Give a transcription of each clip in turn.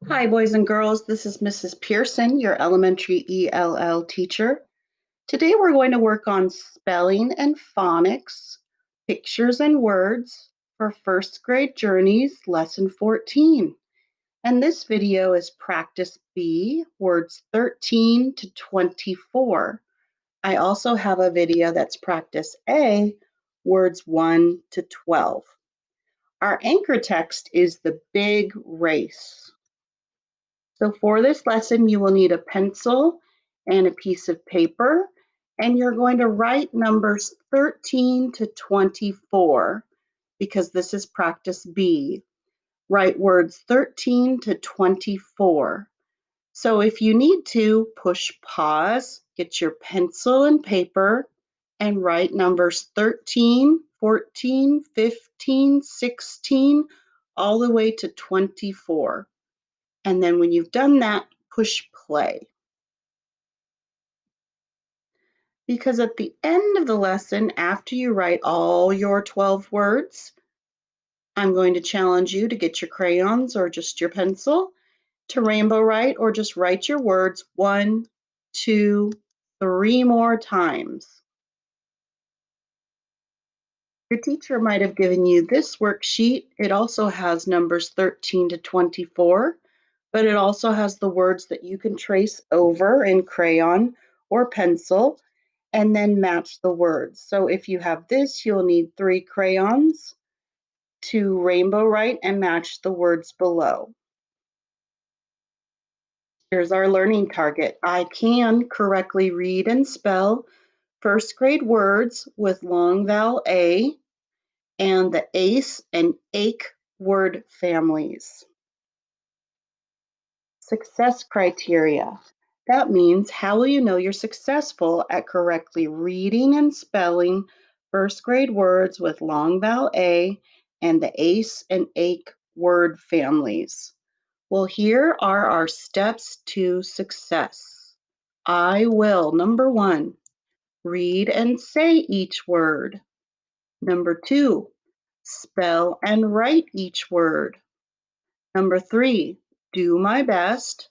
Hi, boys and girls. This is Mrs. Pearson, your elementary ELL teacher. Today we're going to work on spelling and phonics, pictures and words for first grade journeys, lesson 14. And this video is practice B, words 13 to 24. I also have a video that's practice A, words 1 to 12. Our anchor text is the big race. So for this lesson, you will need a pencil and a piece of paper, and you're going to write numbers 13 to 24 because this is practice B. Write words 13 to 24. So if you need to, push pause, get your pencil and paper, and write numbers 13, 14, 15, 16, all the way to 24. And then when you've done that, push play. Because at the end of the lesson, after you write all your 12 words, I'm going to challenge you to get your crayons or just your pencil to rainbow write or just write your words 1, 2, 3 more times. Your teacher might have given you this worksheet. It also has numbers 13 to 24, but it also has the words that you can trace over in crayon or pencil and then match the words. So if you have this, you'll need 3 crayons to rainbow write and match the words below. Here's our learning target. I can correctly read and spell first grade words with long vowel A and the ACE and ACE word families. Success criteria. That means how will you know you're successful at correctly reading and spelling first grade words with long vowel A and the ACE and ACE word families? Well, here are our steps to success. I will, number 1, read and say each word. Number 2, spell and write each word. Number 3, do my best.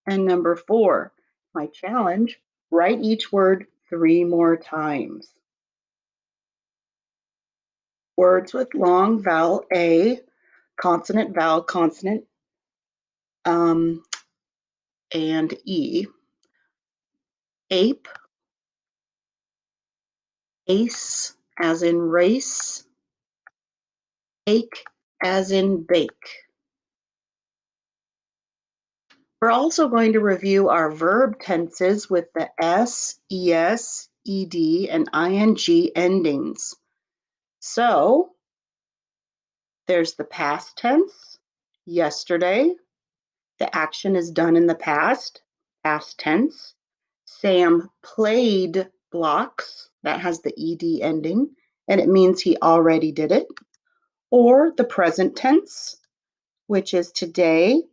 And number 4, my challenge, write each word 3 more times. Words with long vowel A, vowel, consonant, and E. Ape, ace as in race, ache as in bake. We're also going to review our verb tenses with the S, ES, ED, and ING endings. So there's the past tense, yesterday. The action is done in the past tense. Sam played blocks. That has the ED ending, and it means he already did it. Or the present tense, which is today,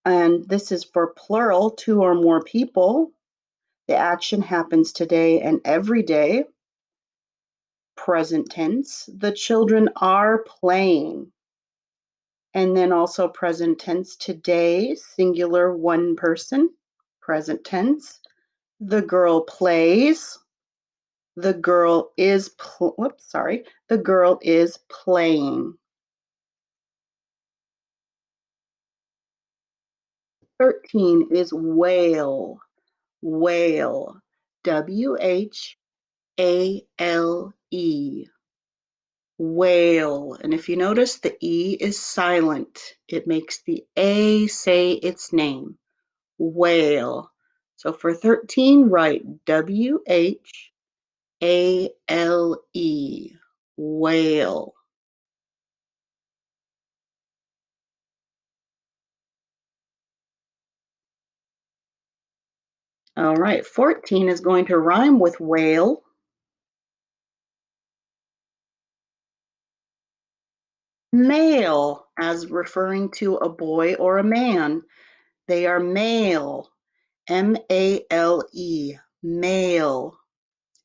and this is for plural, 2 or more people. The action happens today and every day. Present tense, the children are playing. And then also present tense, today, singular, 1 person. Present tense, the girl plays. The girl is, the girl is playing. 13 is whale, whale, WHALE, whale. And if you notice, the E is silent. It makes the A say its name, whale. So for 13, write WHALE, whale. All right, 14 is going to rhyme with whale. Male, as referring to a boy or a man. They are male, M-A-L-E, male,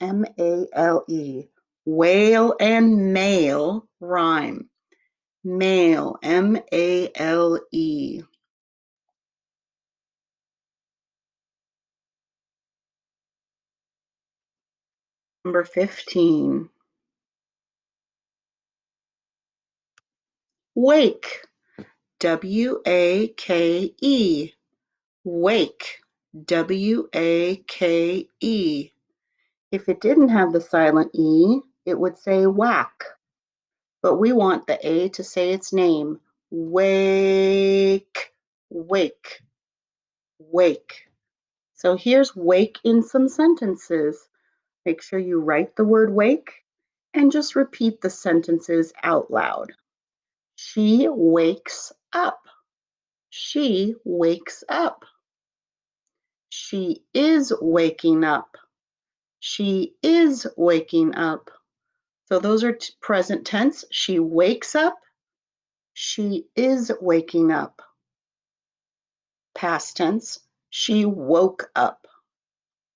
M-A-L-E. Whale and male rhyme. Male, M-A-L-E. Number 15. Wake. W-A-K-E. Wake. W-A-K-E. If it didn't have the silent E, it would say whack. But we want the A to say its name. Wake. Wake. Wake. So here's wake in some sentences. Make sure you write the word wake and just repeat the sentences out loud. She wakes up. She wakes up. She is waking up. She is waking up. So those are present tense. She wakes up. She is waking up. Past tense. She woke up.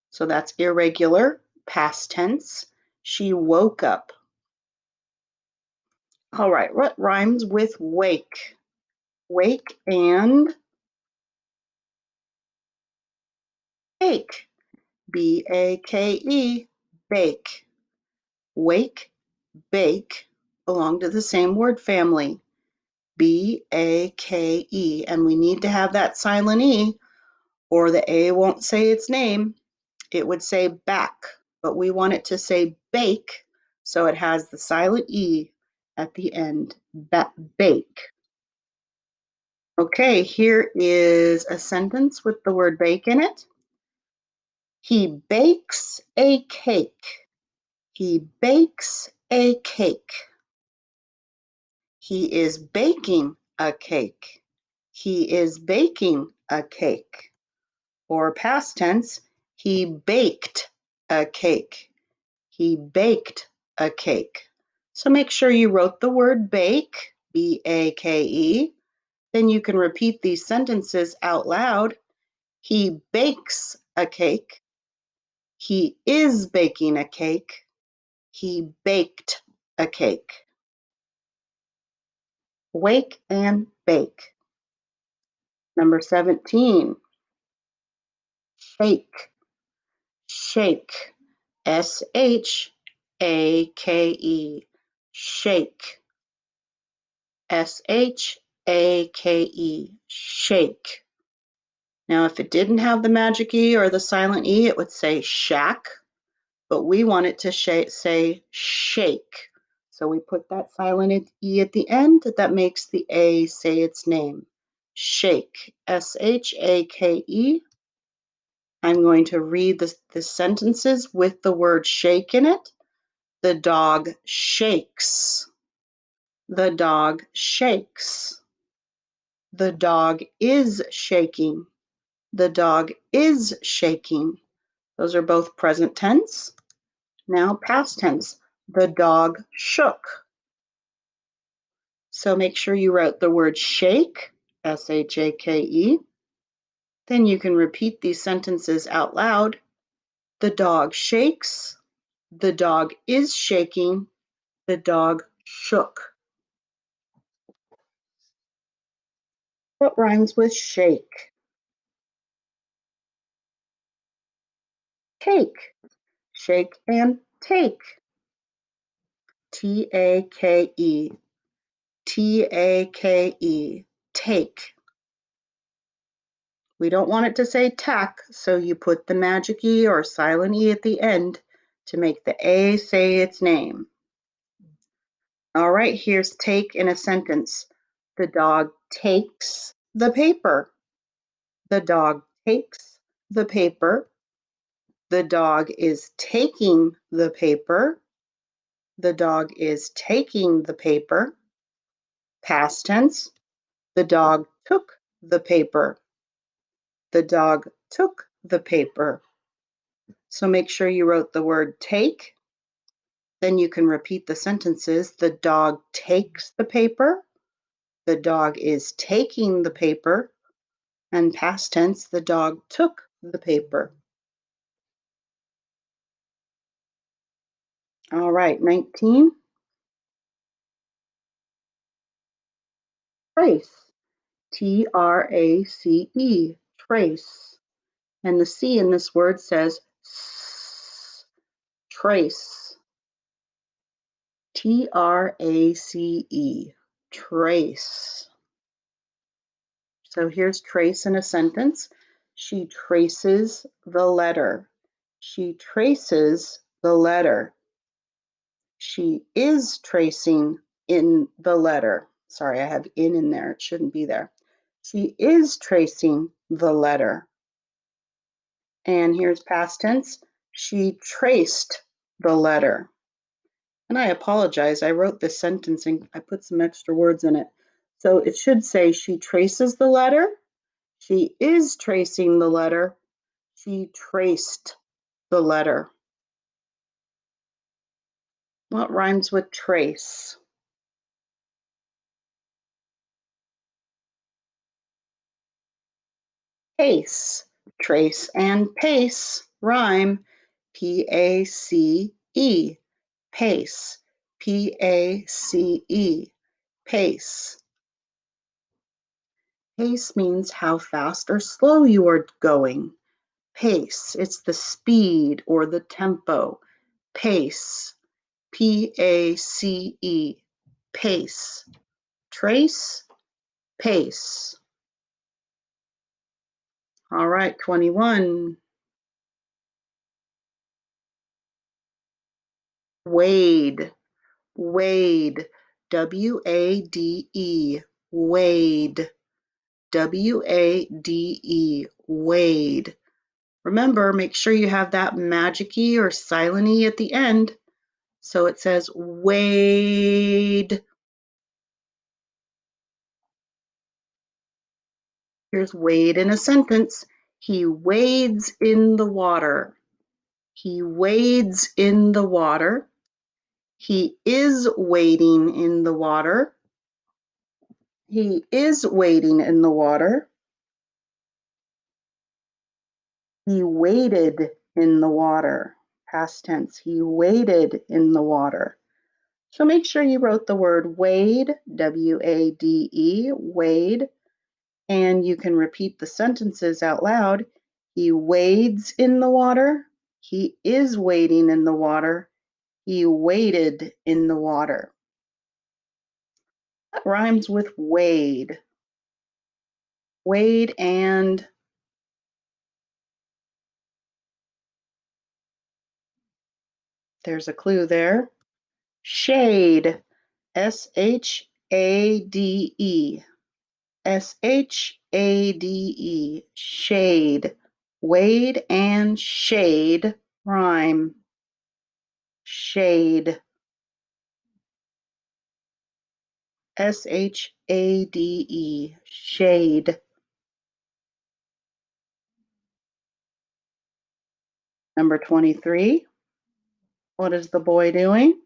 So that's irregular. Past tense. She woke up. All right, what rhymes with wake? Wake and bake. B-A-K-E. Bake. Wake, bake belong to the same word family. B-A-K-E. And we need to have that silent E or the A won't say its name. It would say back, but we want it to say bake, so it has the silent E at the end. Bake. Okay, here is a sentence with the word bake in it. He bakes a cake. He bakes a cake. He is baking a cake. He is baking a cake. Or past tense, he baked a cake. He baked a cake. So make sure you wrote the word bake, B-A-K-E. Then you can repeat these sentences out loud. He bakes a cake. He is baking a cake. He baked a cake. Wake and bake. Number 17. Shake. Shake. S-H-A-K-E. Shake. S-H-A-K-E. Shake. Now, if it didn't have the magic E or the silent E, it would say shack, but we want it to say shake. So we put that silent E at the end that makes the A say its name. Shake. S-H-A-K-E. I'm going to read the sentences with the word shake in it. The dog shakes. The dog shakes. The dog is shaking. The dog is shaking. Those are both present tense. Now past tense. The dog shook. So make sure you wrote the word shake, S-H-A-K-E. Then you can repeat these sentences out loud. The dog shakes. The dog is shaking. The dog shook. What rhymes with shake? Take. Shake and take. T-A-K-E. T-A-K-E. Take. We don't want it to say tack, so you put the magic E or silent E at the end to make the A say its name. All right, here's take in a sentence. The dog takes the paper. The dog takes the paper. The dog is taking the paper. The dog is taking the paper. Past tense. The dog took the paper. The dog took the paper. So make sure you wrote the word take. Then you can repeat the sentences. The dog takes the paper. The dog is taking the paper. And past tense, the dog took the paper. All right, 19. Trace. T-R-A-C-E. Trace. And the C in this word says trace. T-R-A-C-E. Trace. So here's trace in a sentence. She traces the letter. She traces the letter. She is tracing in the letter. Sorry, I have in there. It shouldn't be there. She is tracing the letter. And here's past tense. She traced the letter. And I apologize. I wrote this sentence and I put some extra words in it. So it should say she traces the letter. She is tracing the letter. She traced the letter. What rhymes with trace? Pace. Trace and pace rhyme. P-A-C-E. Pace. P-A-C-E. Pace. Pace means how fast or slow you are going. Pace, it's the speed or the tempo. Pace. P-A-C-E. Pace. Trace, pace. All right, 21. Wade. Wade. W-A-D-E. Wade. W-A-D-E. Wade. Remember, make sure you have that magic E or silent E at the end. So it says wade. Here's wade in a sentence. He wades in the water. He wades in the water. He is wading in the water. He is wading in the water. He waded in the water. Past tense. He waded in the water. So make sure you wrote the word wade, W-A-D-E, wade, and you can repeat the sentences out loud. He wades in the water. He is wading in the water. He waded in the water. That rhymes with wade. Wade and there's a clue there. Shade. S-H-A-D-E. S-H-A-D-E. Shade. Wade and shade rhyme. Shade. S-H-A-D-E. Shade. Number 23. What is the boy doing?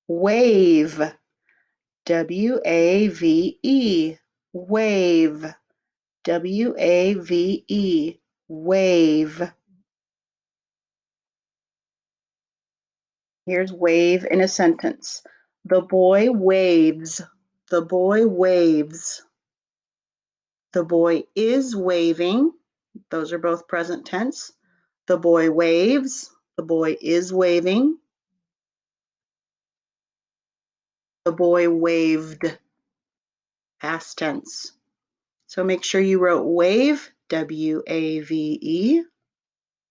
Wave. W-A-V-E. Wave. W-A-V-E. Wave. Here's wave in a sentence. The boy waves. The boy waves. The boy is waving. Those are both present tense. The boy waves. The boy is waving. The boy waved. Past tense. So make sure you wrote wave, W-A-V-E.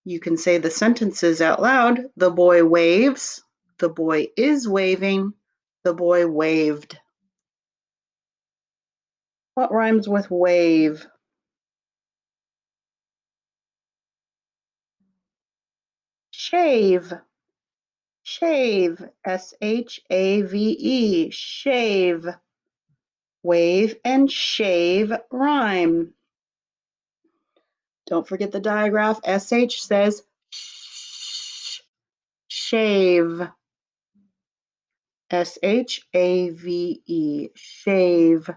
You can say the sentences out loud. The boy waves. The boy is waving. The boy waved. What rhymes with wave? Shave. Shave. S-H-A-V-E. Shave. Wave and shave rhyme. Don't forget the digraph. SH says sh. Shave. S-H-A-V-E. Shave.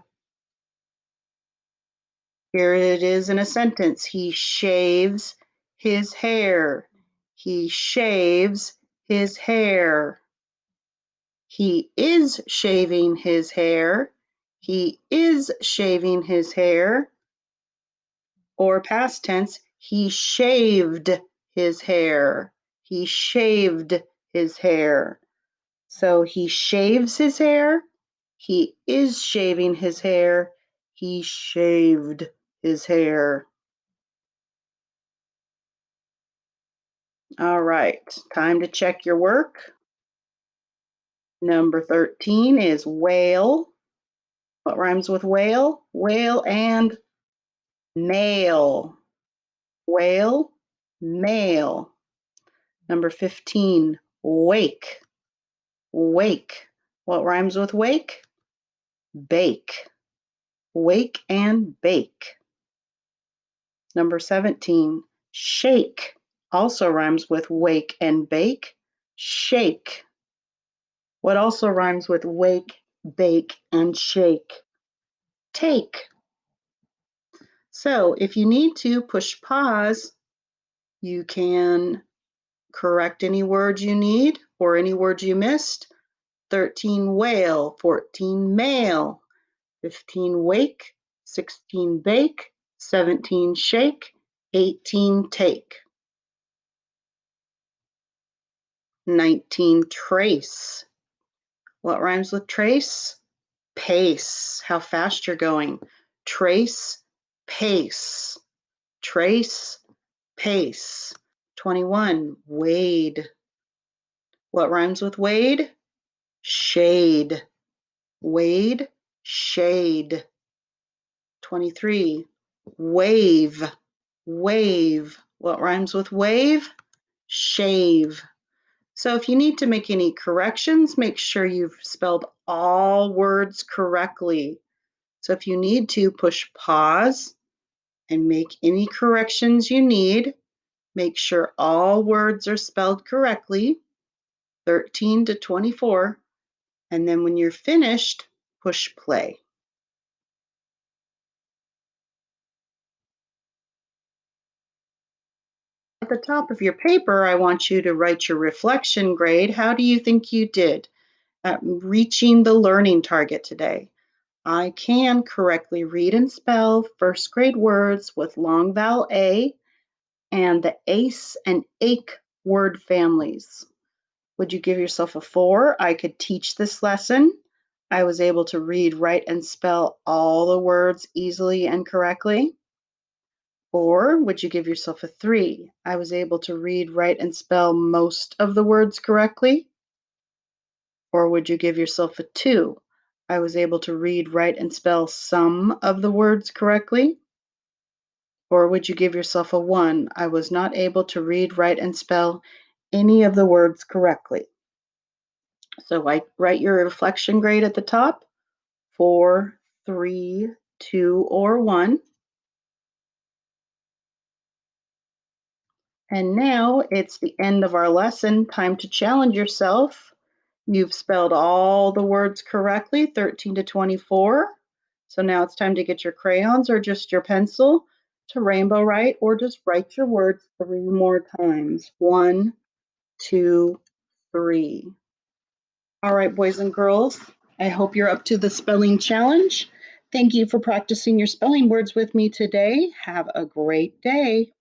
Here it is in a sentence. He shaves his hair. He shaves his hair. He is shaving his hair. He is shaving his hair. Or past tense, he shaved his hair. He shaved his hair. So he shaves his hair. He is shaving his hair. He shaved his hair. All right, time to check your work. Number 13 is whale. What rhymes with whale? Whale and male. Whale, male. Number 15, wake. Wake. What rhymes with wake? Bake. Wake and bake. Number 17, shake. Also rhymes with wake and bake. Shake. What also rhymes with wake, bake, and shake? Take. So if you need to push pause, you can correct any words you need or any words you missed. 13, whale. 14, male. 15, wake. 16, bake. 17, shake. 18, take. 19, trace. What rhymes with trace? Pace. How fast you're going. Trace, pace. Trace, pace. 21, wade. What rhymes with wade? Shade. Wade, shade. 23, wave. Wave. What rhymes with wave? Shave. So if you need to make any corrections, make sure you've spelled all words correctly. So if you need to, push pause and make any corrections you need. Make sure all words are spelled correctly, 13 to 24, and then when you're finished, push play. At the top of your paper, I want you to write your reflection grade. How do you think you did at reaching the learning target today? I can correctly read and spell first grade words with long vowel A and the ACE and ACE word families. Would you give yourself a 4? I could teach this lesson. I was able to read, write, and spell all the words easily and correctly. Or would you give yourself a 3? I was able to read, write, and spell most of the words correctly. Or would you give yourself a 2? I was able to read, write, and spell some of the words correctly. Or would you give yourself a 1? I was not able to read, write, and spell any of the words correctly. So write your reflection grade at the top, 4, 3, 2, or 1. And now it's the end of our lesson. Time to challenge yourself. You've spelled all the words correctly, 13 to 24. So now it's time to get your crayons or just your pencil to rainbow write, or just write your words 3 more times. 1, 2, 3. All right, boys and girls, I hope you're up to the spelling challenge. Thank you for practicing your spelling words with me today. Have a great day.